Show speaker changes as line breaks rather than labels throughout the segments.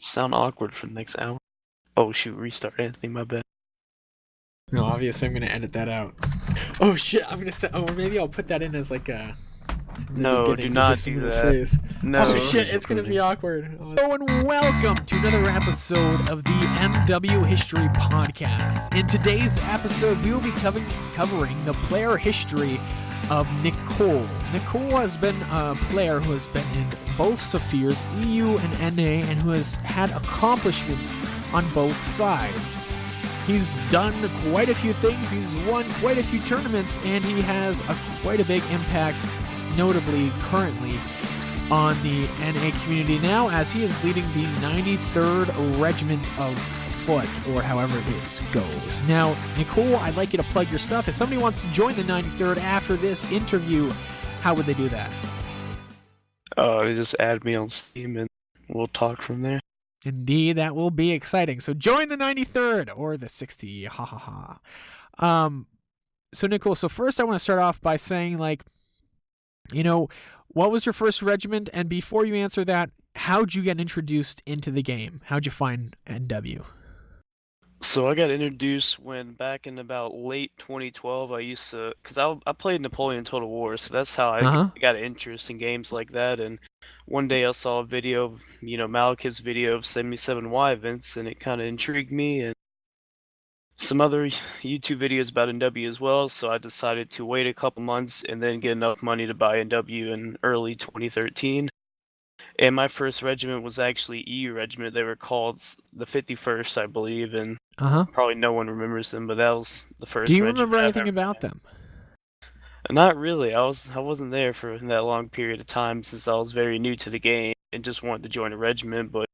Sound awkward for the next hour. Oh shoot, restart anything, my bad.
No, obviously I'm gonna edit that out. Oh shit, I'm gonna say. Oh, or maybe I'll put that in as like in the
No, do
beginning to
not
give some
do
little
that.
phrase. Oh
No.
shit, it's gonna be awkward. Hello and welcome to another episode of the MW History Podcast. In today's episode, we will be covering the player history of Nickole. Nickole has been a player who has been in both Spheres, EU and NA, and who has had accomplishments on both sides. He's done quite a few things, he's won quite a few tournaments, and he has quite a big impact, notably currently, on the NA community now, as he is leading the 93rd Regiment of Foot, or however this goes. Now, Nickole, I'd like you to plug your stuff. If somebody wants to join the 93rd after this interview, how would they do that?
They just add me on Steam and we'll talk from there.
Indeed, that will be exciting. So join the 93rd or the 60. Ha ha ha. So Nickole, so first I want to start off by saying, like, what was your first regiment? And before you answer that, how'd you get introduced into the game? How'd you find NW?
So I got introduced when back in about late 2012, because I played Napoleon Total War, so that's how I got an interest in games like that. And one day I saw a video of, Malekith's video of 77Y events, and it kind of intrigued me, and some other YouTube videos about NW as well, so I decided to wait a couple months and then get enough money to buy NW in early 2013. And my first regiment was actually EU regiment. They were called the 51st, I believe, and probably no one remembers them, but that was the first
Do you
regiment
remember
I've
anything
ever
about
had.
them?
Not really. I wasn't there for that long period of time since I was very new to the game and just wanted to join a regiment, but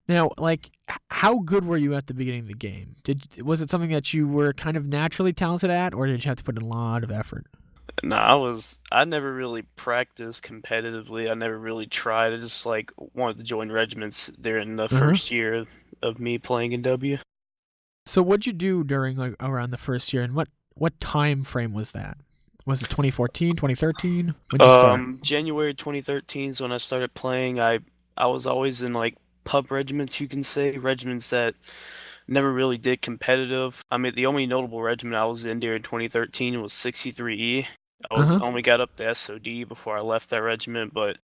Now, like, how good were you at the beginning of the game? Was it something that you were kind of naturally talented at, or did you have to put in a lot of effort?
no, I never really practiced competitively. I never really tried. I just wanted to join regiments there in the first year of me playing in W.
So what'd you do during around the first year, and what time frame was that? Was it 2014, 2013? When'd you start?
January 2013 is when I started playing. I was always in pub regiments, you can say, regiments that never really did competitive. I mean, the only notable regiment I was in during 2013 was 63E. Only got up to SOD before I left that regiment, but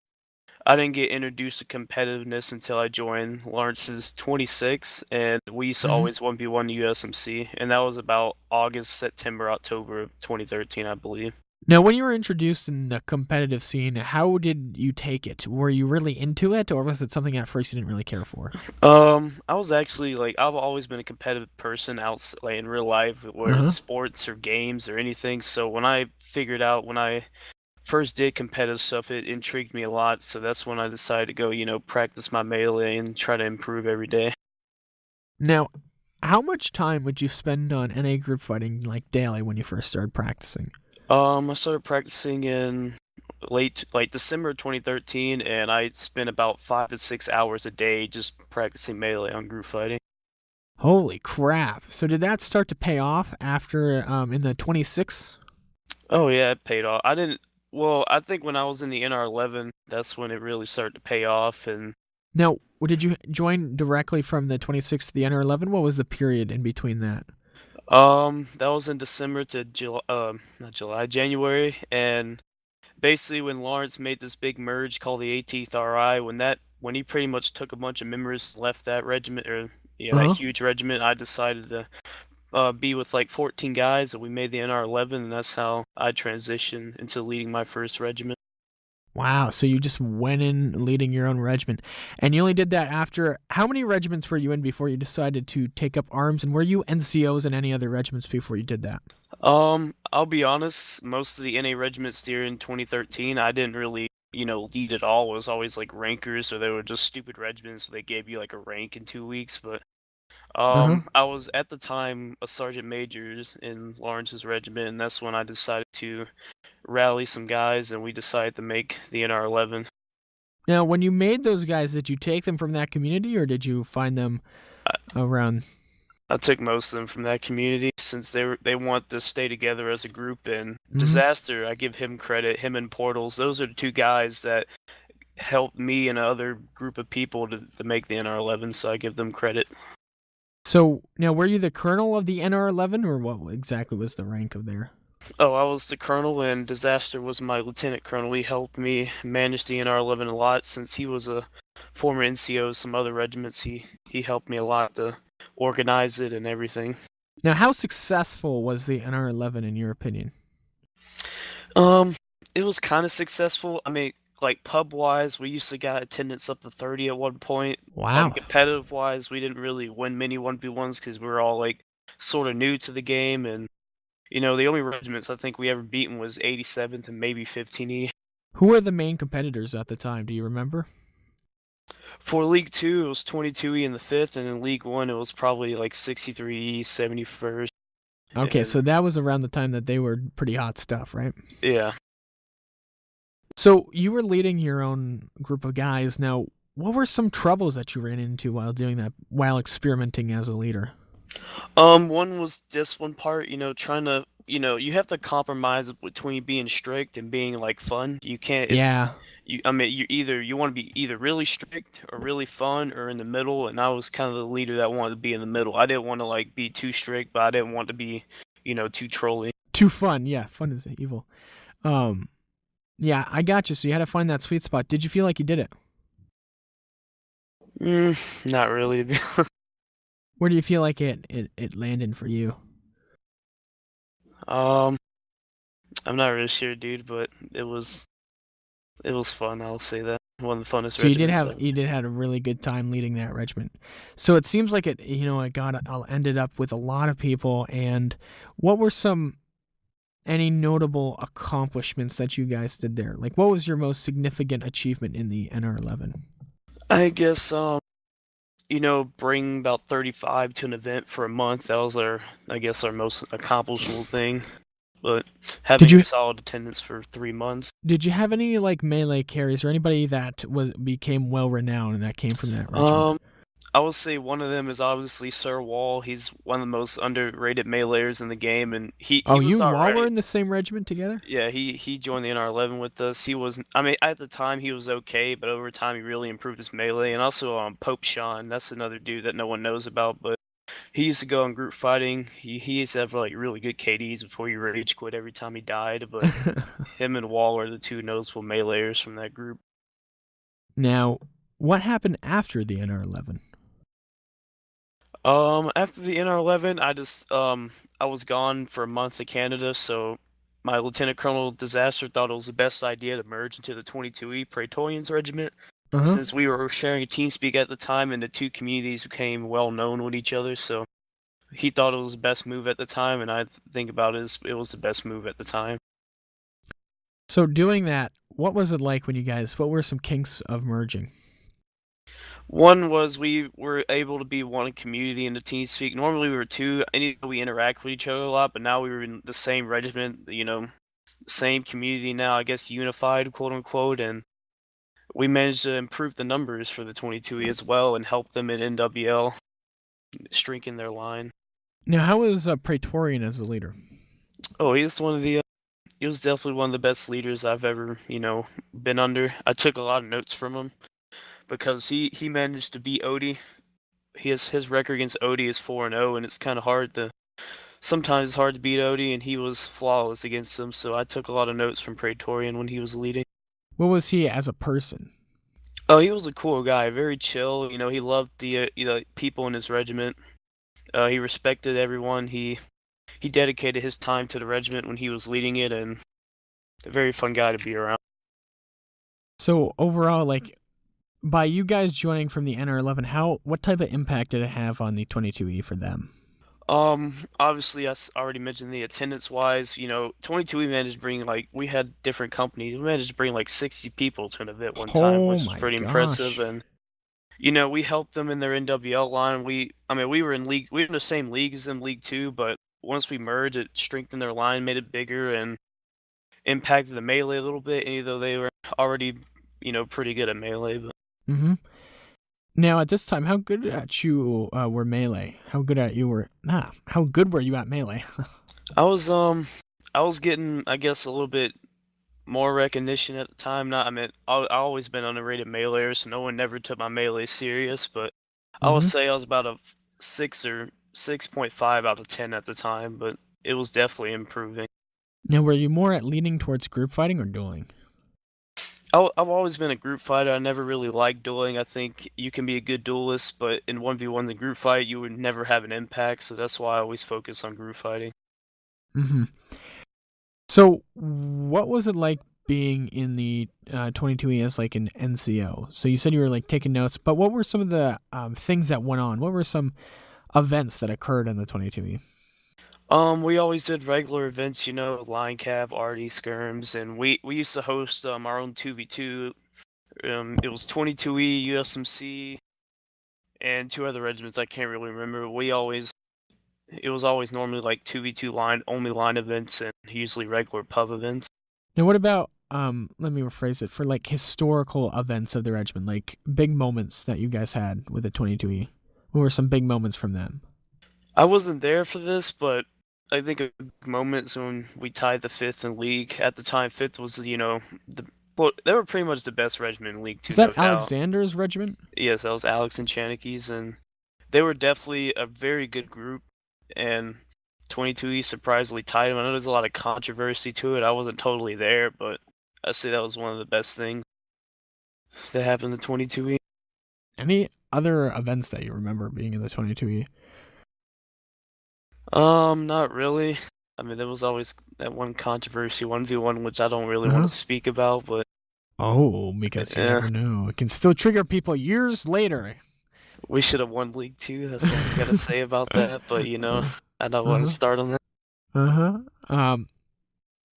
I didn't get introduced to competitiveness until I joined Lawrence's 26, and we used to always 1v1 USMC, and that was about August, September, October of 2013, I believe.
Now, when you were introduced in the competitive scene, how did you take it? Were you really into it, or was it something at first you didn't really care for?
I was actually I've always been a competitive person in real life, whether it's sports or games or anything. So when I first did competitive stuff, it intrigued me a lot. So that's when I decided to go, practice my melee and try to improve every day.
Now, how much time would you spend on NA group fighting daily when you first started practicing?
I started practicing in late December 2013, and I spent about 5 to 6 hours a day just practicing melee on group fighting.
Holy crap! So did that start to pay off after in the 26?
Oh yeah, it paid off. I think when I was in the NR11, that's when it really started to pay off. And
now, did you join directly from the 26 to the NR11? What was the period in between that?
That was in December to not July, January, and basically when Lawrence made this big merge called the 18th RI, when he pretty much took a bunch of members, left that regiment that huge regiment, I decided to be with 14 guys, and we made the NR11, and that's how I transitioned into leading my first regiment.
Wow, so you just went in leading your own regiment. And you only did that after... How many regiments were you in before you decided to take up arms? And were you NCOs in any other regiments before you did that?
I'll be honest, most of the NA regiments there in 2013, I didn't really, lead at all. It was always rankers, or they were just stupid regiments, so they gave you a rank in 2 weeks, but I was at the time a sergeant major in Lawrence's regiment, and that's when I decided to rally some guys, and we decided to make the NR11.
Now, when you made those guys, did you take them from that community, or did you find them around?
I took most of them from that community since they want to stay together as a group. And Disaster, I give him credit. Him and Portals, those are the two guys that helped me and another group of people to make the NR11, so I give them credit.
So now, were you the colonel of the NR11, or what exactly was the rank of there?
Oh, I was the colonel, and Disaster was my lieutenant colonel. He helped me manage the NR11 a lot since he was a former NCO of some other regiments. He helped me a lot to organize it and everything.
Now, how successful was the NR11 in your opinion?
Um, it was kind of successful. I mean, like pub wise, we used to get attendance up to 30 at one point.
Wow.
Competitive wise, we didn't really win many 1v1s because we were all like sort of new to the game, and the only regiments I think we ever beaten was 87th and maybe 15E.
Who were the main competitors at the time? Do you remember?
For League 2, it was 22E in the 5th, and in League 1, it was probably like 63E, 71st.
Okay,
And
so that was around the time that they were pretty hot stuff, right?
yeah.
So you were leading your own group of guys. Now, what were some troubles that you ran into while doing that, while experimenting as a leader?
One was this one part, trying to, you have to compromise between being strict and being like fun. You can't,
Yeah.
I mean, you want to be either really strict or really fun or in the middle. And I was kind of the leader that wanted to be in the middle. I didn't want to like be too strict, but I didn't want to be, too trolly.
Too fun. Yeah, fun is evil. Yeah, I got you. So you had to find that sweet spot. Did you feel like you did it?
Not really.
Where do you feel like it landed for you?
I'm not really sure, dude, but it was fun. I'll say that one of the funnest
So you did
regiments
have
ever.
you did had a really good time leading that regiment. So it seems like it ended up with a lot of people. And what were any notable accomplishments that you guys did there? Like, what was your most significant achievement in the NR11?
I guess bring about 35 to an event for a month. That was I guess, our most accomplishable thing. But
Did
having a
you
solid attendance for 3 months.
did you have any like melee carries or anybody that became well renowned and that came from that regiment?
Um, I would say one of them is obviously Sir Wall. He's one of the most underrated meleeers in the game, and
Oh,
he
you
was
and Wall were
alright.
in the same regiment together?
Yeah, he joined the NR11 with us. He was, I mean, at the time he was okay, but over time he really improved his melee. And also, Pope Sean, that's another dude that no one knows about, but he used to go on group fighting. He used to have like really good KDs before he rage quit every time he died. But him and Wall are the two noticeable meleeers from that group.
Now, what happened after the NR11?
After the NR11, I was gone for a month to Canada, so my Lieutenant Colonel Disaster thought it was the best idea to merge into the 22E Praetorians Regiment,
Uh-huh.
since we were sharing a TeamSpeak at the time and the two communities became well known with each other. So he thought it was the best move at the time, and I think about it as it was the best move at the time.
So doing that, what was it like what were some kinks of merging?
One was we were able to be one community in the TeamSpeak. Normally we were two, and we interact with each other a lot, but now we were in the same regiment, same community now, I guess unified, quote unquote, and we managed to improve the numbers for the 22E as well and help them in NWL, shrinking their line.
Now, how was Praetorian as a leader?
Oh, he was definitely one of the best leaders I've ever, been under. I took a lot of notes from him because he managed to beat Odie. His record against Odie is 4-0, and it's kind of sometimes it's hard to beat Odie, and he was flawless against him. So I took a lot of notes from Praetorian when he was leading.
What was he as a person?
Oh, he was a cool guy, very chill. He loved the people in his regiment. He respected everyone. He dedicated his time to the regiment when he was leading it, and a very fun guy to be around.
So overall, like by you guys joining from the NR11, what type of impact did it have on the 22E for them?
Obviously, I already mentioned the attendance-wise. 22 we managed to bring we had different companies. We managed to bring like 60 people to an event one time,
Oh
which is
my
pretty impressive.
gosh.
And we helped them in their NWL line. We were in league. We were in the same league as them, League 2, but once we merged, it strengthened their line, made it bigger, and impacted the melee a little bit. Even though they were already, pretty good at melee. But
Mm-hmm. Now, at this time, how good at you were melee? How good were you at melee?
I was getting, I guess, a little bit more recognition at the time. Not, I mean, I always been underrated meleeer, so no one never took my melee serious. But I would
Mm-hmm.
say I was about a 6 or 6.5 out of 10 at the time. But it was definitely improving.
Now, were you more at leaning towards group fighting or dueling?
I've always been a group fighter. I never really liked dueling. I think you can be a good duelist, but in 1v1 the group fight, you would never have an impact. So that's why I always focus on group fighting.
Mm-hmm. So, what was it like being in the 22E as like an NCO? So you said you were like taking notes, but what were some of the things that went on? What were some events that occurred in the 22E?
We always did regular events, line cap, arty, skirms, and we used to host our own 2v2. It was 22E, USMC, and two other regiments I can't really remember. It was always normally like 2v2 line events and usually regular pub events.
Now, what about let me rephrase it, for like historical events of the regiment, like big moments that you guys had with the 22E? What were some big moments from them?
I wasn't there for this, but I think a big moment is when we tied the fifth in league. At the time, fifth was, they were pretty much the best regiment in League
Was
Two,
that
no doubt.
Alexander's regiment?
Yes, that was Alex and Chaniky's, and they were definitely a very good group. And 22E surprisingly tied them. I know there's a lot of controversy to it. I wasn't totally there, but I say that was one of the best things that happened to 22E.
Any other events that you remember being in the 22E?
Not really. I mean, there was always that one controversy, 1v1, which I don't really want
Uh-huh.
to speak about, but
Oh, because you
yeah,
never know. It can still trigger people years later.
we should have won League Two. That's all I gotta say about that, but
uh
I don't want to
huh.
start on that.
Uh huh.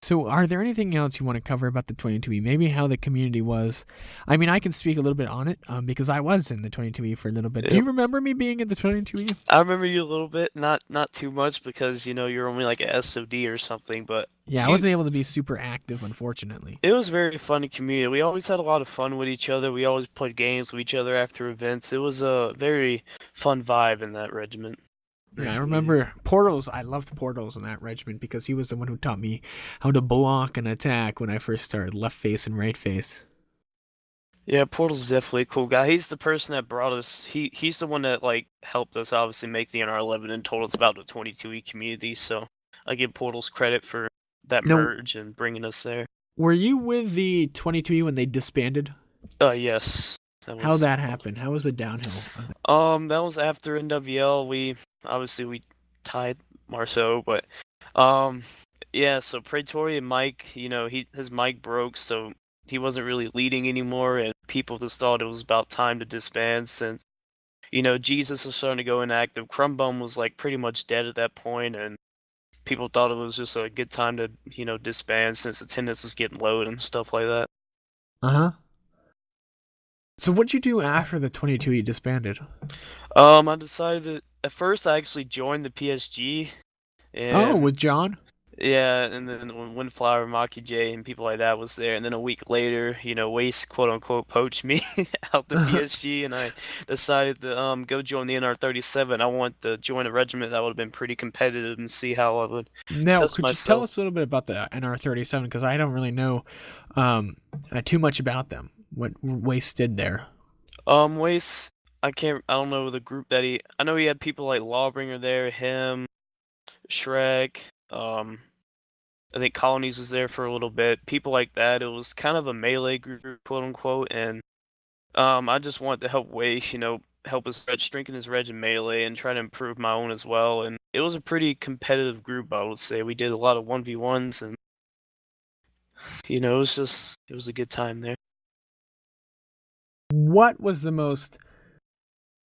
So, are there anything else you want to cover about the 22E? Maybe how the community was. I mean, I can speak a little bit on it because I was in the 22E for a little bit. Do you
Yep.
remember me being in the 22E?
I remember you a little bit, not too much because you're only like a SOD or something, but
Yeah, I
you
wasn't able to be super active, unfortunately.
it was very fun community. We always had a lot of fun with each other. We always played games with each other after events. It was a very fun vibe in that regiment. Or
Yeah, I
community.
remember Portals. I loved Portals in that regiment because he was the one who taught me how to block and attack when I first started, left face and right face.
Yeah, Portal's definitely a cool guy. He's the person that brought us. He's the one that like helped us obviously make the NR11 and told us about the 22E community. So I give Portal's credit for that
Now,
merge and bringing us there.
were you with the 22E when they disbanded?
Yes, that
How
was.
that happened? How was the downhill of that?
That was after NWL. We tied Marceau, but um, yeah. So Praetorian Mike, his mic broke, so he wasn't really leading anymore, and people just thought it was about time to disband since Jesus was starting to go inactive. Crumbum was like pretty much dead at that point, and people thought it was just a good time to disband since attendance was getting low and stuff like that.
Uh huh. So what'd you do after the 22E disbanded?
I decided that at first I actually joined the PSG.
Oh,
And
with John?
yeah, and then when Windflower, Maki J, and people like that was there, and then a week later, Waste quote unquote poached me out the PSG, and I decided to go join the NR37. I want to join a regiment that would have been pretty competitive and see how I would
Now,
test
could you tell
myself.
us a little bit about the NR37? Because I don't really know too much about them. What Waste did there?
Waste, I don't know the group that I know he had people like Lawbringer there, him, Shrek, I think Colonies was there for a little bit, people like that. It was kind of a melee group, quote unquote, and I just wanted to help Wace, help his strengthen his reg in melee and try to improve my own as well. And it was a pretty competitive group, I would say. We did a lot of 1v1s and it was a good time there.
What was the most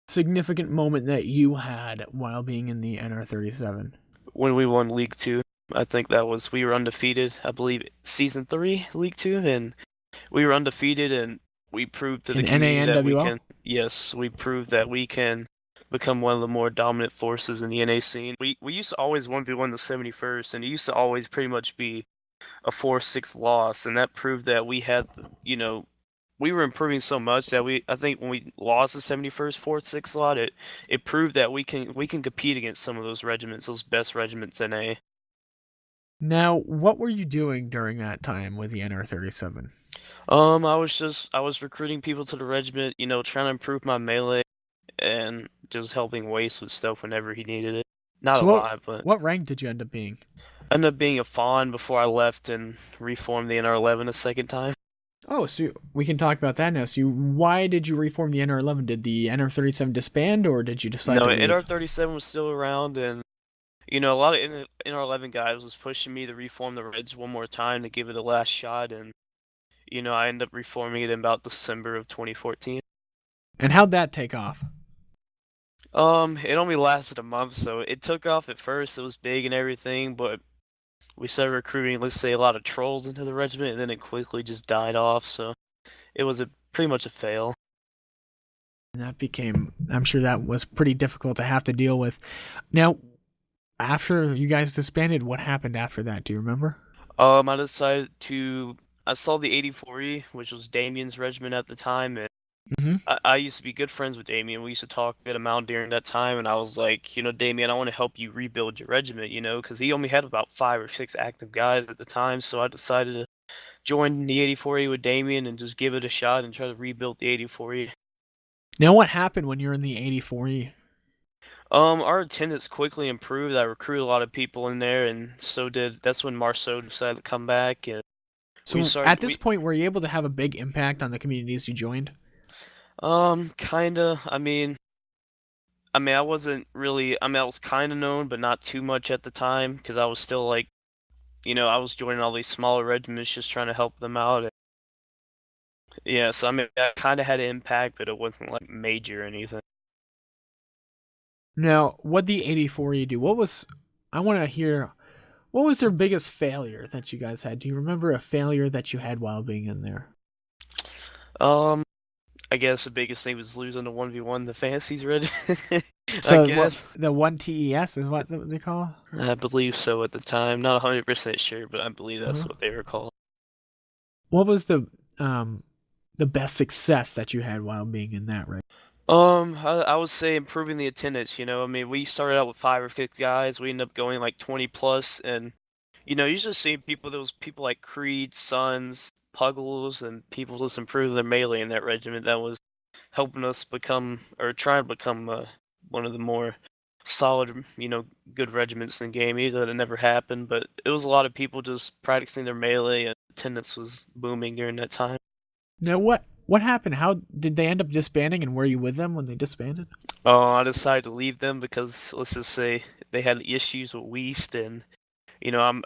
significant moment that you had while being in the NR37?
When we won League Two, I think we were undefeated, I believe season 3, League Two, and we were undefeated and we proved to the
In
community that we
NANWL?
can, yes, we proved that we can become one of the more dominant forces in the NA scene. We used to always 1v1 the 71st, and it used to always pretty much be a 4-6 loss, and that proved that we were improving so much that I think when we lost the 71st 4-6 lot, it proved that we can compete against some of those regiments, those best regiments in A.
Now, what were you doing during that time with the NR37?
I was recruiting people to the regiment, trying to improve my melee and just helping Waste with stuff whenever he needed it. Not a
So what
lot, but
what rank did you end up being?
I ended up being a fawn before I left and reformed the NR11 a second time.
Oh, so we can talk about that now. So why did you reform the NR11? Did the NR37 disband, or did you decide
No,
to leave?
NR37 was still around, and a lot of NR11 guys was pushing me to reform the Reds one more time to give it a last shot, and I ended up reforming it in about December of 2014.
And how'd that take off?
It only lasted a month, so it took off at first. It was big and everything, but we started recruiting, let's say, a lot of trolls into the regiment, and then it quickly just died off. So it was a pretty much a fail.
And that became, I'm sure that was pretty difficult to have to deal with. Now, after you guys disbanded, what happened after that? Do you remember?
I decided to. I saw the 84E, which was Damien's regiment at the time, and
Mm-hmm.
I used to be good friends with Damien. We used to talk a good amount during that time, and I was like, Damien, I want to help you rebuild your regiment, because he only had about 5 or 6 active guys at the time. So I decided to join the 84E with Damien and just give it a shot and try to rebuild the 84E.
Now, what happened when you were in the 84E?
Our attendance quickly improved. I recruited a lot of people in there, and that's when Marceau decided to come back, and we
So
started.
at this point, were you able to have a big impact on the communities you joined?
Kinda. I wasn't really. I was kind of known, but not too much at the time because I was still like, I was joining all these smaller regiments, just trying to help them out. And, yeah, so that kind of had an impact, but it wasn't like major or anything.
Now, what the 84E do? I want to hear, what was their biggest failure that you guys had? Do you remember a failure that you had while being in there?
Um, I guess the biggest thing was losing the 1v1 the Fancies regiment. I
So what
guess.
the one TES is what they call?
I believe so at the time. Not 100% sure, but I believe
Uh-huh.
that's what they were called.
What was the best success that you had while being in that, right?
I would say improving the attendance, we started out with 5 or 6 guys. We ended up going like 20 plus, and you just see people. There was people like Creed, Sons, Puggles, and people just improving their melee in that regiment. That was helping us become or trying to become one of the more solid, good regiments in the game. Either that never happened, but it was a lot of people just practicing their melee, and attendance was booming during that time.
Now what happened? How did they end up disbanding, and were you with them when they disbanded?
I decided to leave them because let's just say they had issues with Weast, and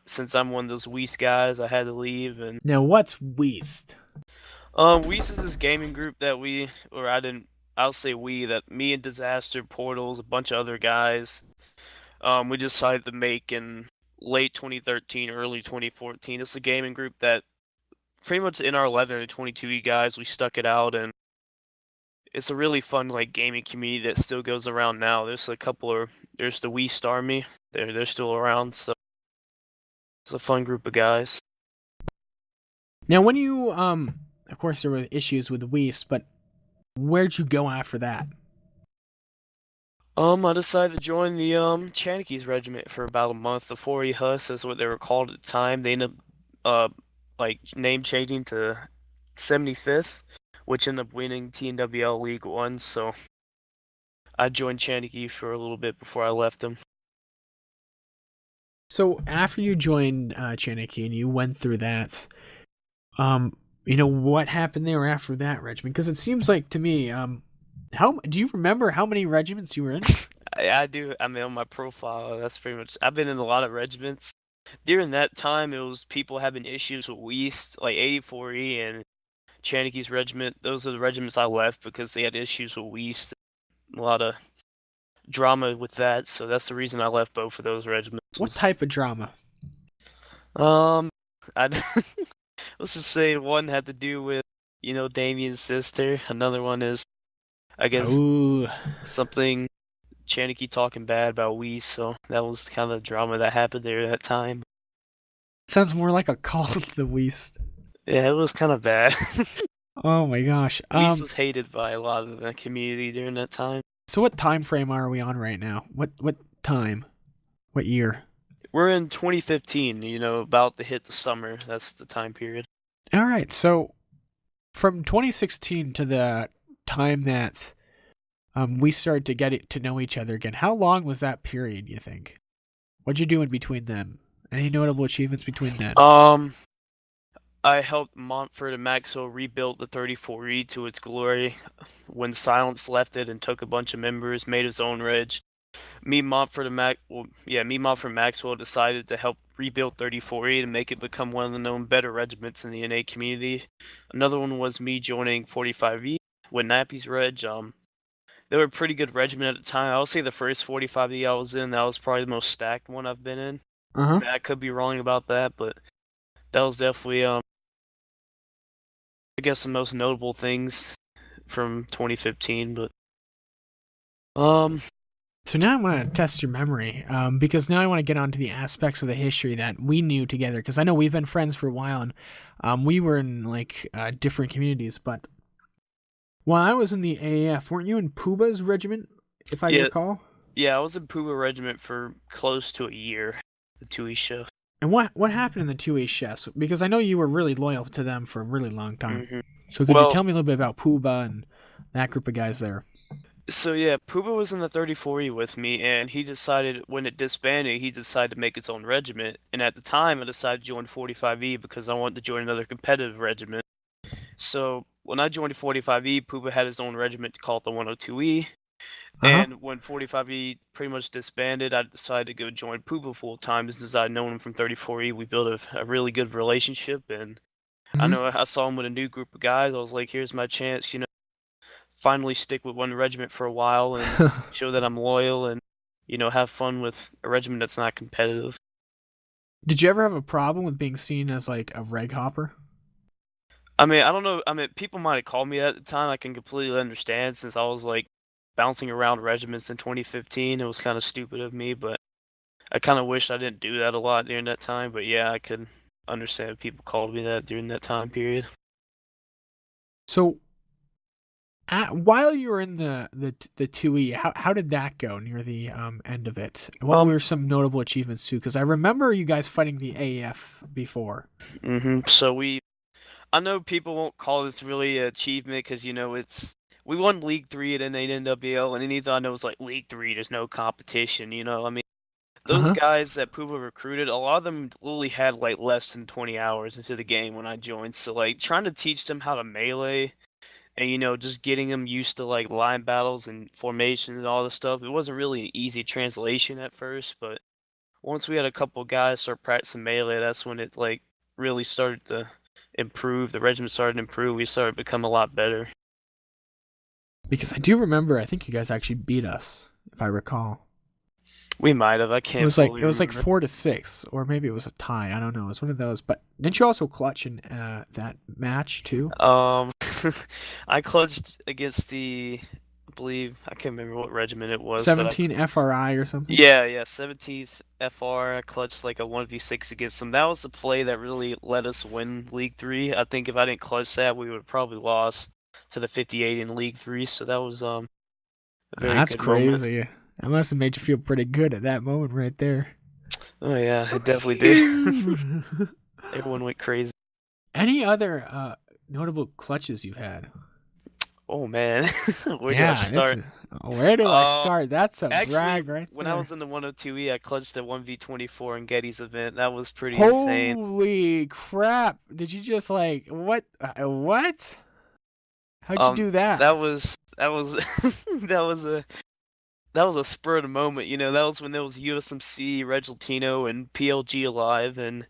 since I'm one of those Weast guys, I had to leave. And
Now what's Weast?
Weast is this gaming group that I didn't. I'll say that me and Disaster Portals, a bunch of other guys, we decided to make in late 2013, early 2014. It's a gaming group that pretty much in our 11 and 22 guys, we stuck it out, and it's a really fun like gaming community that still goes around now. There's the Weast Army. They're still around, so it's a fun group of guys.
Now when you of course there were issues with Weast, but where'd you go after that?
I decided to join the Chaniky's regiment for about a month. The 4E Huss is what they were called at the time. They ended up like name changing to 75th, which ended up winning TNWL League One. So I joined Chaniky for a little bit before I left them.
So after you joined Cherokee and you went through that, what happened there after that regiment? Because it seems like to me, how do you remember how many regiments you were in?
I do. On my profile, that's pretty much. I've been in a lot of regiments. During that time, it was people having issues with Weast, like 84E and Chaniky's regiment. Those are the regiments I left because they had issues with Weast. A lot of drama with that, so that's the reason I left both of those regiments.
What type of drama?
Um, I let's just say one had to do with Damien's sister. Another one is, I guess,
Oh,
something Chaniky talking bad about Weast. So that was kind of the drama that happened there at that time.
sounds more like a call of the Weast.
Yeah, it was kind of bad.
Oh my gosh.
Weast was hated by a lot of the community during that time.
So what time frame are we on right now? What time? What year?
We're in 2015, about to hit the summer. That's the time period.
All right. So from 2016 to the time that we started to to know each other again, how long was that period, you think? What'd you do in between them? Any notable achievements between then?
Um, I helped Montfort and Maxwell rebuild the 34E to its glory when Silence left it and took a bunch of members, made his own reg. Me, Montfort and Maxwell decided to help rebuild 34E to make it become one of the known better regiments in the NA community. Another one was me joining 45E with Nappy's reg. They were a pretty good regiment at the time. I would say the first 45E I was in, that was probably the most stacked one I've been in.
Uh huh.
I could be wrong about that, but that was definitely I guess the most notable things from 2015. But um
So now I want to test your memory, because now I want to get onto the aspects of the history that we knew together. Because I know we've been friends for a while, and we were in like different communities. But while I was in the AAF, weren't you in Puba's regiment, if I
yeah,
recall?
yeah, I was in Puma Regiment for close to a year, the 2E shift.
And what happened in the 2A chefs? Because I know you were really loyal to them for a really long time.
hmm
So could you
Well,
tell me a little bit about Puba and that group of guys there?
so yeah, Puba was in the 34E with me, and he decided when it disbanded, he decided to make his own regiment. And at the time, I decided to join 45E because I wanted to join another competitive regiment. So when I joined 45E, Puba had his own regiment called the 102E.
Uh huh.
And when 45E pretty much disbanded, I decided to go join Puba full time since I'd known him from 34E. We built a really good relationship, and I
Hmm.
know I saw him with a new group of guys. I was like, here's my chance, finally stick with one regiment for a while and show that I'm loyal and, have fun with a regiment that's not competitive.
Did you ever have a problem with being seen as like a reg hopper?
I mean, I don't know. I mean, people might have called me that at the time. I can completely understand since I was like bouncing around regiments in 2015. It was kind of stupid of me, but I kind of wish I didn't do that a lot during that time. But yeah, I could understand if people called me that during that time period.
So while you were in the 2E, how did that go near the end of it? What
Um,
were some notable achievements too? Because I remember you guys fighting the AAF before.
So I know people won't call this really an achievement because we won League Three at NANWL, and anything I know is like League Three. There's no competition. I mean,
Uh
those
huh.
guys that Puba recruited, a lot of them literally had like less than 20 hours into the game when I joined. So like trying to teach them how to melee and just getting them used to like line battles and formations and all this stuff. It wasn't really an easy translation at first, but once we had a couple guys start practicing melee, that's when it like really started to improve. The regiment started to improve. We started to become a lot better.
Because I do remember, I think you guys actually beat us, if I recall.
We might have. I can't
It
fully
was like
remember.
4-6, or maybe it was a tie. I don't know. It was one of those. But didn't you also clutch in that match too?
Um, I clutched against I believe I can't remember what regiment it was, but
17 FRI or something.
yeah, 17th FR. I clutched like a 1v6 against them. That was the play that really let us win League Three. I think if I didn't clutch that, we would have probably lost to the 58 in League Three. So that was a very
That's
good moment.
crazy. That must have made you feel pretty good at that moment right there.
Oh yeah, it definitely did. Everyone went crazy.
Any other notable clutches you've had?
Oh man, where do I
Yeah, this
start?
is. Where do I
Um,
start? That's a
Actually,
brag right
when I
there.
was in the 102E, I clutched a 1v24 in Getty's event. That was pretty insane.
Holy crap! Did you just like what? What? How'd you
Um,
do that?
that was that was a spur of the moment. That was when there was USMC, Regeltino, and PLG alive, and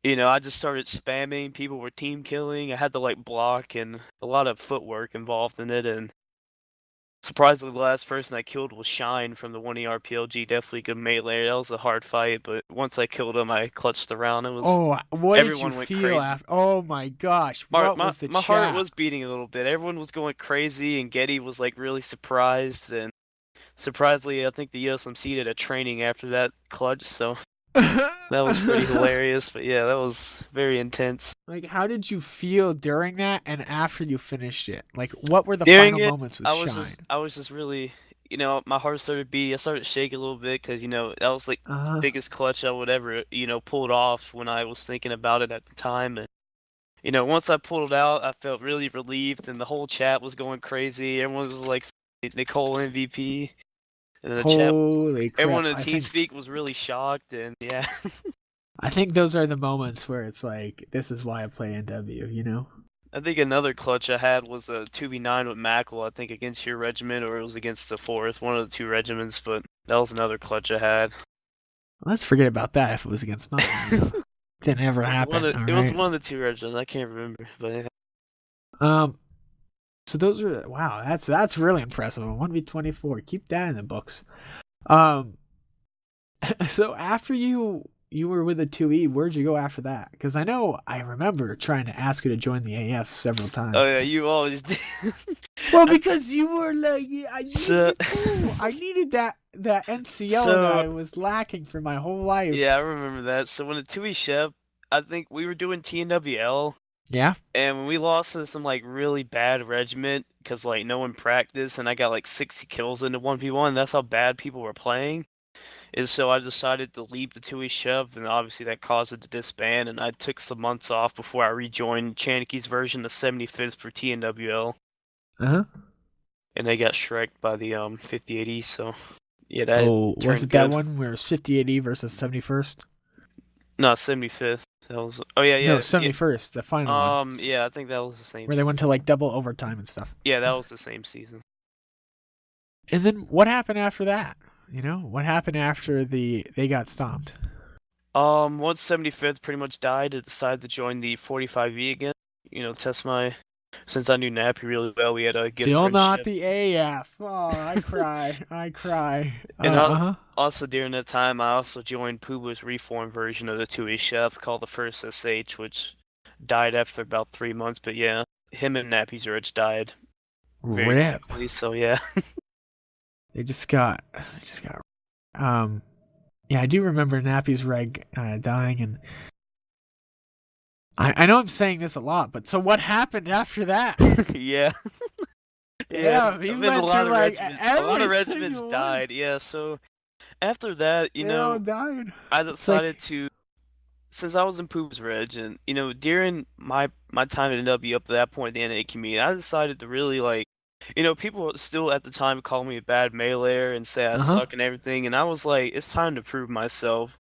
I just started spamming. People were team killing. I had to like block and a lot of footwork involved in it, and surprisingly, the last person I killed was Shine from the 1ER PLG. Definitely good melee. That was a hard fight, but once I killed him, I clutched the round.
Oh, what did you
Everyone went
feel
crazy.
after? Oh my gosh,
My
what
my
was the
my heart
chat?
was beating a little bit. Everyone was going crazy, and Getty was like really surprised. And surprisingly, I think the USMC did a training after that clutch, so that was pretty hilarious. But yeah, that was very intense.
Like, how did you feel during that and after you finished it? Like, what were the
During
final
it,
moments with
I was
Shine?
just I was just really my heart started beating. I started shaking a little bit because, that was like the
Uh-huh.
biggest clutch I would ever, pulled off when I was thinking about it at the time. And, once I pulled it out, I felt really relieved, and the whole chat was going crazy. Everyone was like, Nickole MVP. And the chat,
Holy
everyone
crap.
in the TeamSpeak was really shocked, and yeah.
I think those are the moments where it's like, this is why I play NW, you know?
I think another clutch I had was a 2v9 with Mackle, I think against your regiment, or it was against the 4th, one of the two regiments, but that was another clutch I had.
Let's forget about that if it was against mine, you know? Didn't ever happen,
It was
alright?
one of the two regiments, I can't remember, but yeah.
Um, so those are, wow, that's really impressive. 1v24. Keep that in the books. Um, so after you were with the 2E, where'd you go after that? Because I remember trying to ask you to join the AF several
Oh
times.
yeah, you always did.
Well,
I,
because you were like, I need
so,
Nickole. I needed that NCO that
so
I was lacking for my whole life.
yeah, I remember that. So when the 2E ship, I think we were doing TNWL,
Yeah.
and when we lost to some like really bad regiment, because like no one practiced, and I got like 60 kills into 1v1, that's how bad people were playing. Is so I decided to leave the 2E shove, and obviously that caused it to disband, and I took some months off before I rejoined Chaniky's version of 75th for TNWL,
Uh huh.
and they got shreked by the 5080, so yeah, that
Oh, was
turned
it that
good.
one where it was 58E versus 71st?
No, 75th. That was oh yeah,
No,
yeah, yeah.
71st, the final one,
Yeah, I think that was the same
where they
season.
went to like double overtime and stuff.
Yeah, that was the same season.
And then what happened after that? You know, what happened after they got stomped?
Once 75th pretty much died, I decided to join the 45E again. Test my since I knew Nappy really well, we had a good
Still not
friendship.
the AF. Oh, I cry. I cry.
And
Uh-huh.
also during that time, I also joined Puba's reformed version of the 2E chef called the First SH, which died after about 3 months. But yeah, him and Nappy's Rich died very
Rip.
quickly. So yeah.
They just got um yeah, I do remember Nappy's Reg dying, and I know I'm saying this a lot, but so what happened after that?
Yeah. Yeah,
Yeah, he
I mean
went through like
a lot of
every
regiments
single one.
died. Yeah, so after that,
They all died.
I
It's like,
decided to since I was in Poops Reg and during my time at NW up to that point in the NA community, I decided to really like people still at the time call me a bad meleeer and say I
uh huh.
suck and everything, and I was like, it's time to prove myself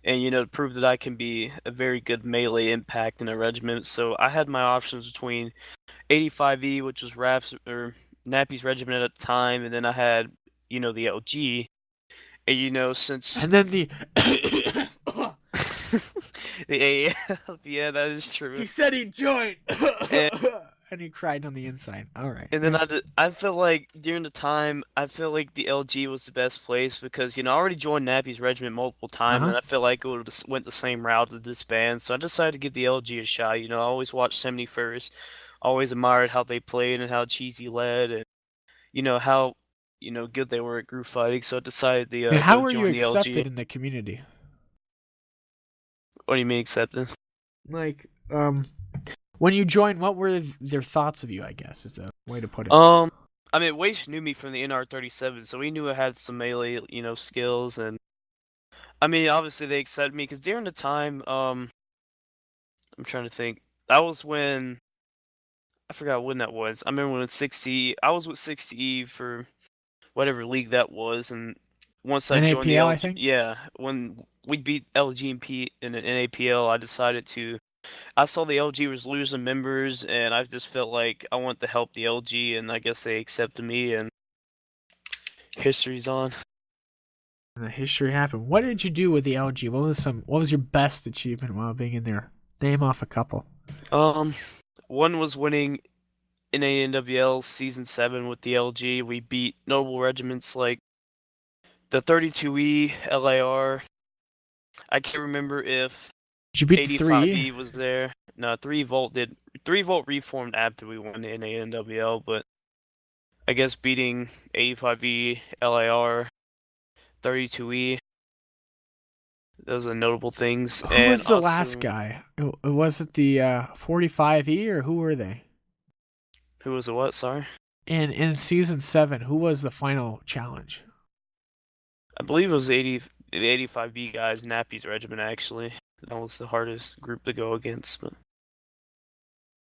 and to prove that I can be a very good melee impact in a regiment. So I had my options between 85E, which was Raps or Nappy's regiment at the time, and then I had the LG, and since
And then the
the AAF, yeah, that is true.
he said he joined,
And
and he cried on the inside. All right.
and then
Yep.
I feel like during the time, I feel like the LG was the best place because I already joined Nappy's regiment multiple
Uh
times,
huh.
and I feel like it would have went the same route to disband. So I decided to give the LG a shot. I always watched 71st, always admired how they played and how cheesy led, and how good they were at group fighting. So I decided to
And how
go
were you
join the LG.
accepted in the community?
What do you mean acceptance?
Like, when you joined, what were their thoughts of you? I guess is the way to put it.
Um, I mean, Waste knew me from the NR37, so he knew I had some melee, skills, and I mean, obviously they accepted me because during the time, I'm trying to think. That was when I forgot when that was. I remember when 60. I was with 60E for whatever league that was, and once I joined the
NAPL, I
LG,
think.
yeah, when we beat LG and P in an NAPL, I decided to. I saw the LG was losing members, and I just felt like I want to help the LG, and I guess they accepted me, and history's on.
And the history happened. What did you do with the LG? What was your best achievement while being in there? Name off a couple.
Um, one was winning in ANWL Season 7 with the LG. We beat notable regiments like the 32E, LAR. I can't remember if
Did you beat the 3?
85E was there. No, 3 Volt did. 3 Volt reformed after we won in ANWL, but I guess beating 85E, LAR, 32E, those are notable things.
Who
And
was the last
also,
guy? Was it the 45E, or who were they?
who was the what? Sorry.
in season 7, who was the final challenge?
I believe it was the 85B guys, Nappy's regiment actually. That was the hardest group to go against. But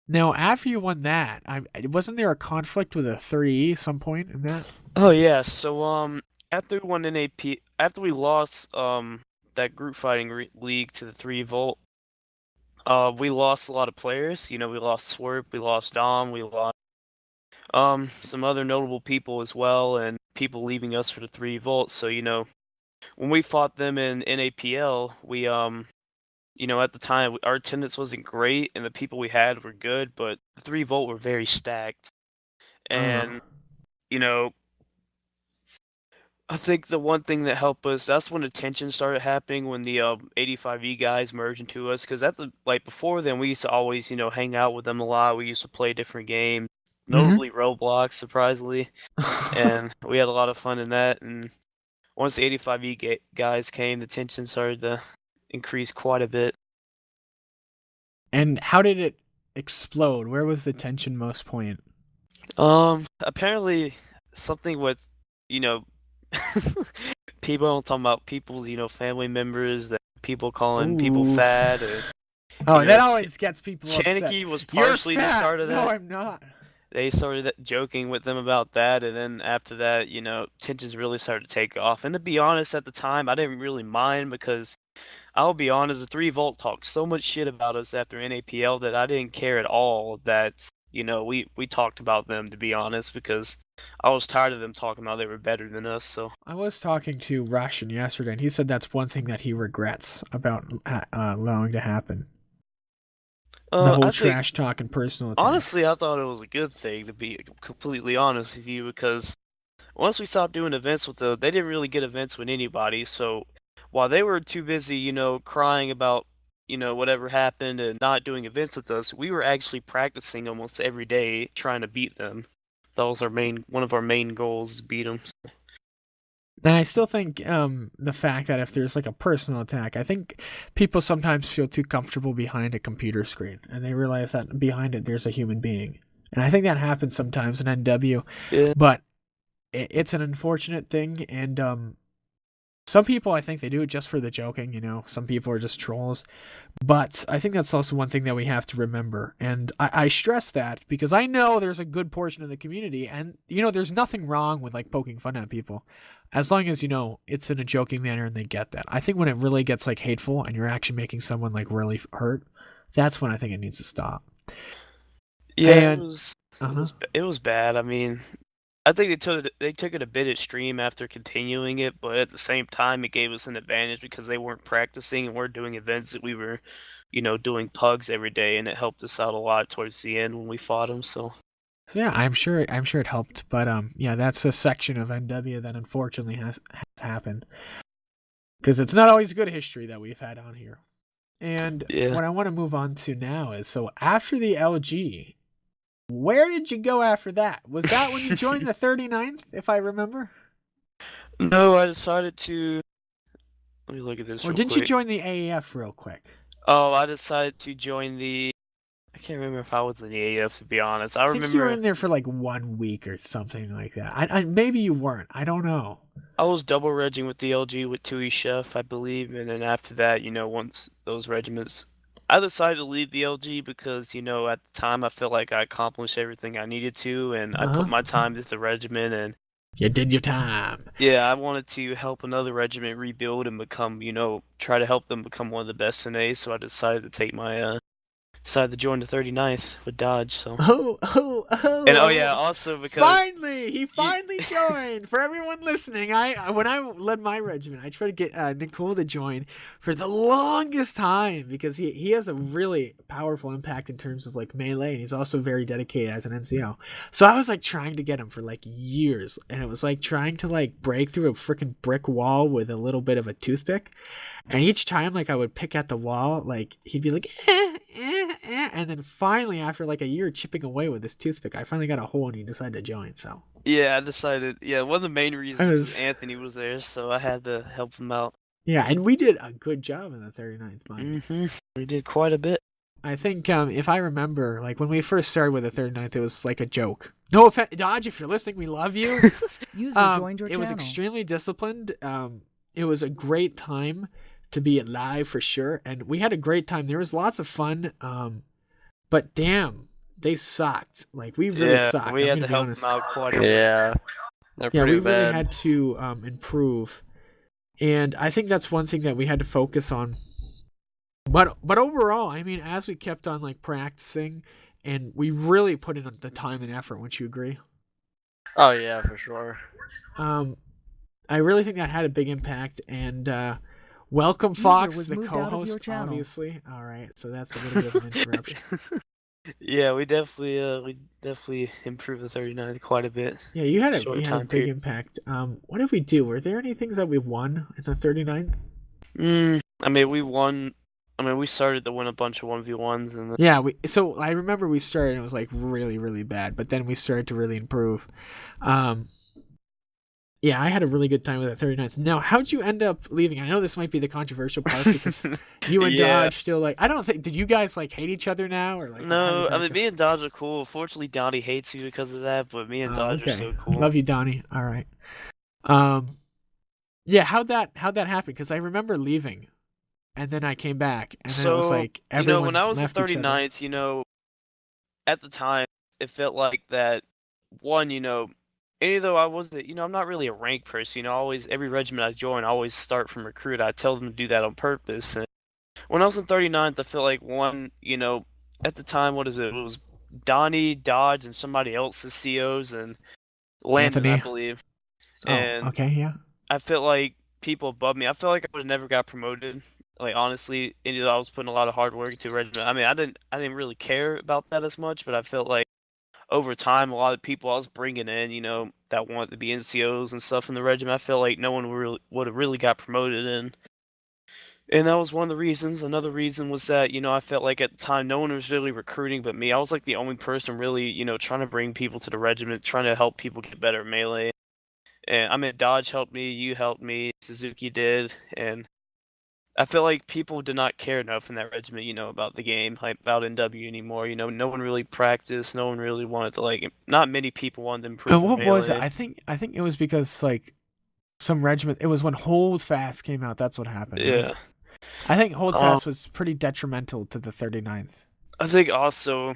Now, after you won that, wasn't there a conflict with a 30E some point in that?
oh yeah, so after we won NAP, after we lost that group fighting league to the 3 Volt, we lost a lot of players. You know, we lost Swerp, we lost Dom, we lost some other notable people as well, and people leaving us for the 3 Volt. So you know, when we fought them in NAPL, we you know, at the time our attendance wasn't great, and the people we had were good, but the 3 Volt were very stacked,
Uh,
and you know, I think the one thing that helped us, that's when the tension started happening when the 85E guys merged into us. Because like before then, we used to always, you know, hang out with them a lot. We used to play different games,
mm-hmm.
notably Roblox, surprisingly, and we had a lot of fun in that. And once the 85E guys came, the tension started to increase quite a bit.
And how did it explode? Where was the tension most point?
Apparently something with, you know, people don't talk about people's, you know, family members, that people calling people
Ooh.
fat, and you
Oh,
know,
that always gets people upset.
Chaniki was
You're
partially the
fat.
start of
No,
that.
I'm not.
They started joking with them about that, and then after that, you know, tensions really started to take off. And to be honest, at the time, I didn't really mind because I'll be honest, the 3 Volt talked so much shit about us after NAPL that I didn't care at all that, you know, we talked about them, to be honest, because I was tired of them talking about they were better than us. So
I was talking to Russian yesterday, and he said that's one thing that he regrets about allowing to happen. The whole
I think
trash talk and personal
honestly,
attacks.
I thought it was a good thing, to be completely honest with you, because once we stopped doing events with them, they didn't really get events with anybody. So while they were too busy, you know, crying about, you know, whatever happened and not doing events with us, we were actually practicing almost every day trying to beat them. That was one of our main goals, is beat them.
And I still think the fact that if there's like a personal attack, I think people sometimes feel too comfortable behind a computer screen, and they realize that behind it there's a human being. And I think that happens sometimes in NW,
Yeah.
but it's an unfortunate thing. And some people, I think they do it just for the joking. You know, some people are just trolls. But I think that's also one thing that we have to remember. And I stress that because I know there's a good portion of the community, and, you know, there's nothing wrong with like poking fun at people, as long as, you know, it's in a joking manner and they get that. I think when it really gets like hateful and you're actually making someone like really hurt, that's when I think it needs to stop.
Yeah,
And uh-huh.
it was bad. I mean, I think they took it a bit extreme after continuing it, but at the same time, it gave us an advantage because they weren't practicing and we're doing events that we were, you know, doing pugs every day, and it helped us out a lot towards the end when we fought them. So
So yeah, I'm sure it helped, but yeah, that's a section of NW that unfortunately has happened because it's not always good history that we've had on here. And
yeah.
what I want to move on to now is, so after the LG, where did you go after that? Was that when you joined the 39th, if I remember?
No, I decided to. Let me look at this
Or
real
didn't you
quick.
join the AAF real quick?
Oh, I decided to join the. I can't remember if I was in the AF, to be honest. I
I think you were
remember
in there for like 1 week or something like that. Maybe you weren't. I don't know.
I was double regging with the LG with Tui Chef, I believe, and then after that, you know, once those regiments, I decided to leave the LG because, you know, at the time I felt like I accomplished everything I needed to, and I put
Uh
my
huh.
time with the regiment, and
You did your time.
yeah, I wanted to help another regiment rebuild and become, you know, try to help them become one of the best in A, so I decided to take my, decided to join the 39th with Dodge, so.
Oh, oh,
And oh yeah,
oh!
also because
Finally, he
you,
finally joined. For everyone listening, I when I led my regiment, I tried to get Nickole to join for the longest time because he has a really powerful impact in terms of like melee, and he's also very dedicated as an NCO. So I was like trying to get him for like years, and it was like trying to like break through a freaking brick wall with a little bit of a toothpick. And each time, like, I would pick at the wall, like, he'd be like, and then finally, after like a year chipping away with this toothpick, I finally got a hole and he decided to join. So
yeah, I decided, yeah, one of the main
I
reasons was
was,
Anthony was there, so I had to help him out.
yeah, and we did a good job in the 39th, mind you.
We did quite a bit.
I think if I remember, like when we first started with the 39th, it was like a joke. No offense, Dodge, if you're listening, we love you.
User joined your
it
channel.
was extremely disciplined. It was a great time to be live for sure, and we had a great time. There was lots of fun. But damn, they sucked. Like we really
Yeah,
sucked.
we
I'm
had
gonna
to
be
help
honest.
them out quite a bit.
Yeah, they're
Yeah,
pretty
we really
bad.
had to improve, and I think that's one thing that we had to focus on. But overall, I mean, as we kept on like practicing, and we really put in the time and effort. Wouldn't you agree?
Oh yeah, for sure.
I really think that had a big impact. And welcome,
User
Fox,
was
the
moved out of your
co-host.
channel.
Obviously, all right. So that's a little bit of an interruption.
Yeah, we definitely improved the 39th quite a bit.
Yeah, you had a
Short
big impact. What did we do? Were there any things that we won in the 39th?
I mean, we won. I mean, we started to win a bunch of 1v1s, and
Yeah, so I remember we started and it was like really, really bad, but then we started to really improve. Yeah, I had a really good time with that 39th. Now, how'd you end up leaving? I know this might be the controversial part because you and
Yeah.
Dodge still like. I don't think. Did you guys like hate each other now or like? how
No,
does that
I mean,
go?
me and Dodge are cool. Fortunately, Donnie hates me because of that, but me and Dodge are so cool.
Love you, Donnie. All right. Yeah, how'd that happen? Because I remember leaving, and then I came back, and then it was like everyone
when I was in
left each other.
39th, at the time, it felt like that one, even though I wasn't, I'm not really a rank person, every regiment I join, I always start from recruit. I tell them to do that on purpose. And when I was in 39th, I felt like one, at the time, what is it? It was Donnie, Dodge, and somebody else's COs, and Landon,
Anthony.
I believe. And
okay, yeah.
I felt like people above me, I felt like I would have never got promoted. Like honestly, even though I was putting a lot of hard work into regiment. I mean, I didn't really care about that as much, but I felt like over time, a lot of people I was bringing in, that wanted to be NCOs and stuff in the regiment, I felt like no one would have really got promoted in. And that was one of the reasons. Another reason was that, I felt like at the time no one was really recruiting but me. I was like the only person really, trying to bring people to the regiment, trying to help people get better at melee. And I mean, Dodge helped me, you helped me, Suzuki did, and I feel like people did not care enough in that regiment, about the game, like about NW anymore. No one really practiced. No one really wanted to not many people wanted to improve their
What was it?
melee.
I think it was because like some regiment. It was when Hold Fast came out. That's what happened. Right?
Yeah.
I think Hold Fast was pretty detrimental to the 39th.
I think also,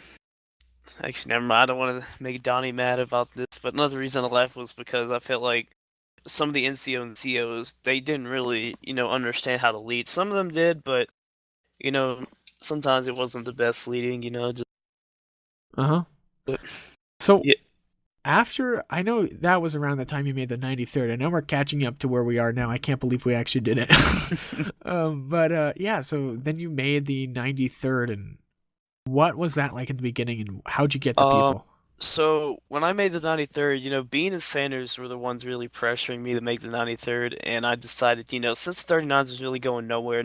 actually, never mind. I don't want to make Donnie mad about this, but another reason I left was because I felt like some of the NCO and COs, they didn't really, understand how to lead. Some of them did, but, sometimes it wasn't the best leading, just...
So,
yeah.
after, I know that was around the time you made the 93rd. I know we're catching up to where we are now. I can't believe we actually did it. Yeah, so then you made the 93rd, and what was that like in the beginning, and how'd you get the people?
So when I made the 93rd, Bean and Sanders were the ones really pressuring me to make the 93rd, and I decided, since 39s was really going nowhere,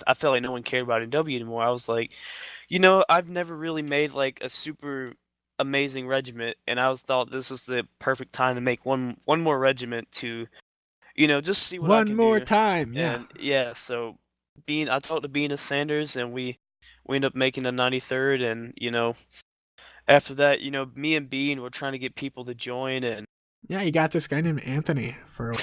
I felt like no one cared about NW anymore. I was like, I've never really made like a super amazing regiment, and I thought this was the perfect time to make one more regiment to, just see what I can do.
One more time, yeah.
And yeah, so I talked to Bean and Sanders, and we ended up making the 93rd, and after that, me and Bean were trying to get people to join, and
yeah, you got this guy named Anthony for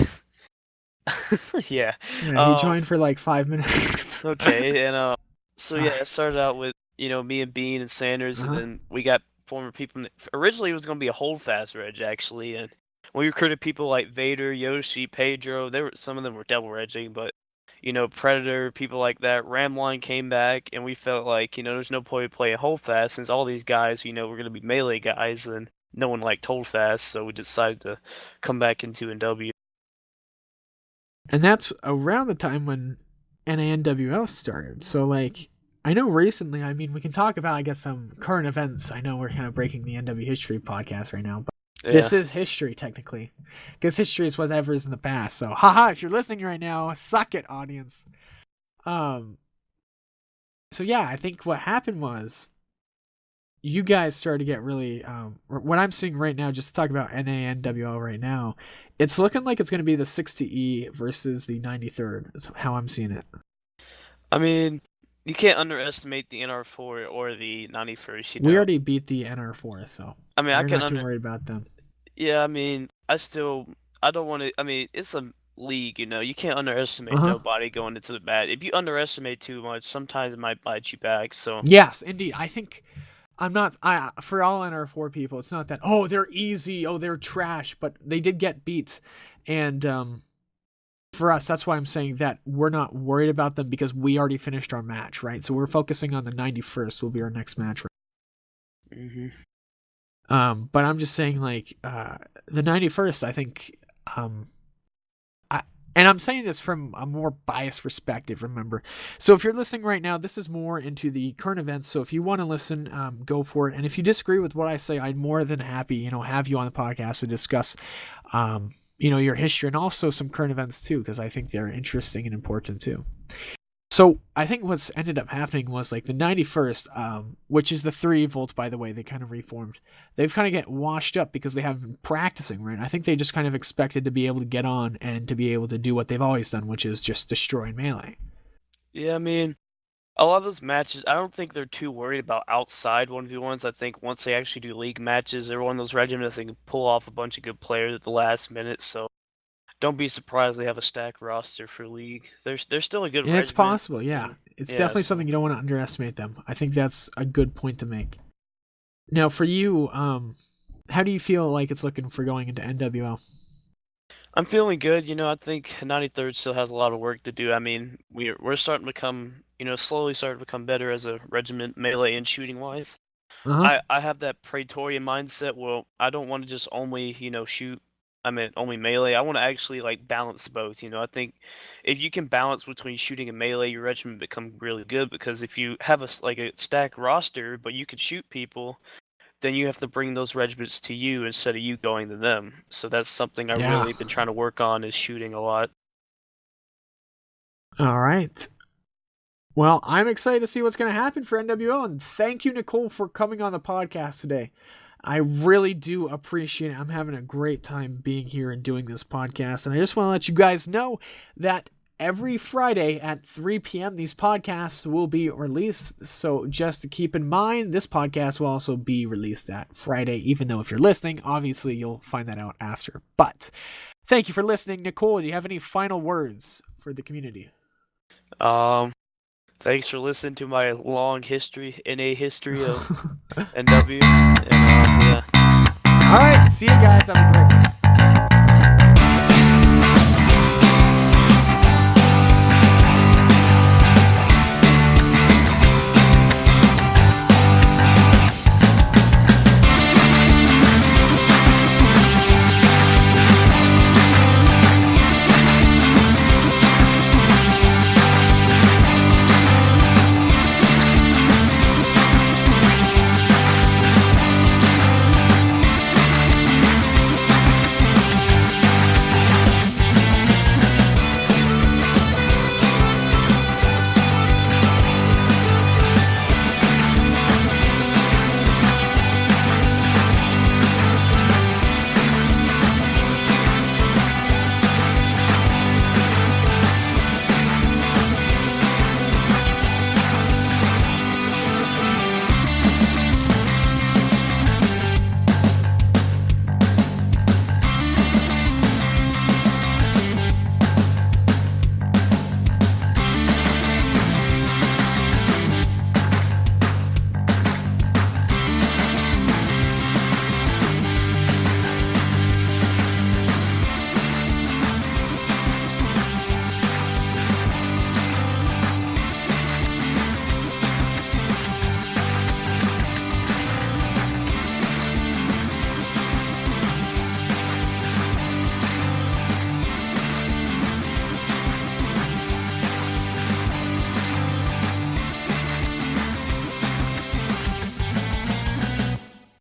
yeah,
he joined for like 5 minutes.
Okay, and so yeah, it started out with me and Bean and Sanders, and then we got former people. Originally, it was going to be a holdfast reg actually, and we recruited people like Vader, Yoshi, Pedro. Some of them were double regging, but Predator, people like that. Ramline came back, and we felt like, there's no point playing Holdfast since all these guys, were going to be melee guys, and no one liked Holdfast, so we decided to come back into NW.
And that's around the time when NANWL started. So, like, I know recently, I mean, we can talk about, I guess, some current events. I know we're kind of breaking the NW history podcast right now, but this is history, technically. Because history is whatever is in the past. So, haha, if you're listening right now, suck it, audience. So, yeah, I think what happened was you guys started to get really... what I'm seeing right now, just to talk about NANWL right now, it's looking like it's going to be the 60E versus the 93rd. Is how I'm seeing it.
I mean, You can't underestimate the NR4 or the 91st.
We already beat the NR4, so
I mean, I
you're
can
not too
under.
worried about them.
Yeah, I mean, I don't want to. I mean, it's a league, you can't
Uh
underestimate
huh.
nobody going into the bat. If you underestimate too much, sometimes it might bite you back. So,
Yes, indeed. I think I'm not. I for all NR4 people, it's not that. Oh, they're easy. Oh, they're trash. But they did get beat, and for us, that's why I'm saying that we're not worried about them because we already finished our match, right? So we're focusing on the 91st. Will be our next match.
hmm
But I'm just saying, like, the 91st, I think, and I'm saying this from a more biased perspective, remember. So if you're listening right now, this is more into the current events. So if you want to listen, go for it. And if you disagree with what I say, I'm more than happy, have you on the podcast to discuss, your history and also some current events too, because I think they're interesting and important too. So I think what's ended up happening was like the 91st, which is the 3 volts, by the way, they kind of reformed. They've kind of get washed up because they haven't been practicing, right? I think they just kind of expected to be able to get on and to be able to do what they've always done, which is just destroy melee.
Yeah, I mean, a lot of those matches, I don't think they're too worried about outside 1v1s. I think once they actually do league matches, they're one of those regiments that can pull off a bunch of good players at the last minute. So don't be surprised they have a stacked roster for league. They're still a good
And it's
regiment,
possible, yeah.
and
It's
yeah,
definitely
so
something you don't want to underestimate them. I think that's a good point to make. Now, for you, how do you feel like it's looking for going into NWL?
I'm feeling good. I think 93rd still has a lot of work to do. I mean, we're starting to become, slowly starting to become better as a regiment, melee and shooting wise.
Uh huh.
I have that Praetorian mindset. Well, I don't want to just only, shoot. I mean, only melee. I want to actually like balance both. I think if you can balance between shooting and melee, your regiment become really good. Because if you have like a stacked roster, but you could shoot people, then you have to bring those regiments to you instead of you going to them. So that's something I've
Yeah.
really been trying to work on is shooting a lot.
All right. Well, I'm excited to see what's going to happen for NWL, and thank you, Nickole, for coming on the podcast today. I really do appreciate it. I'm having a great time being here and doing this podcast, and I just want to let you guys know that every Friday at 3 p.m. these podcasts will be released. So just to keep in mind, this podcast will also be released at Friday, even though if you're listening, obviously you'll find that out after. But thank you for listening, Nickole. Do you have any final words for the community?
Um, Thanks for listening to my long history, NA history of NW, and yeah.
All right, see you guys. Have a great one.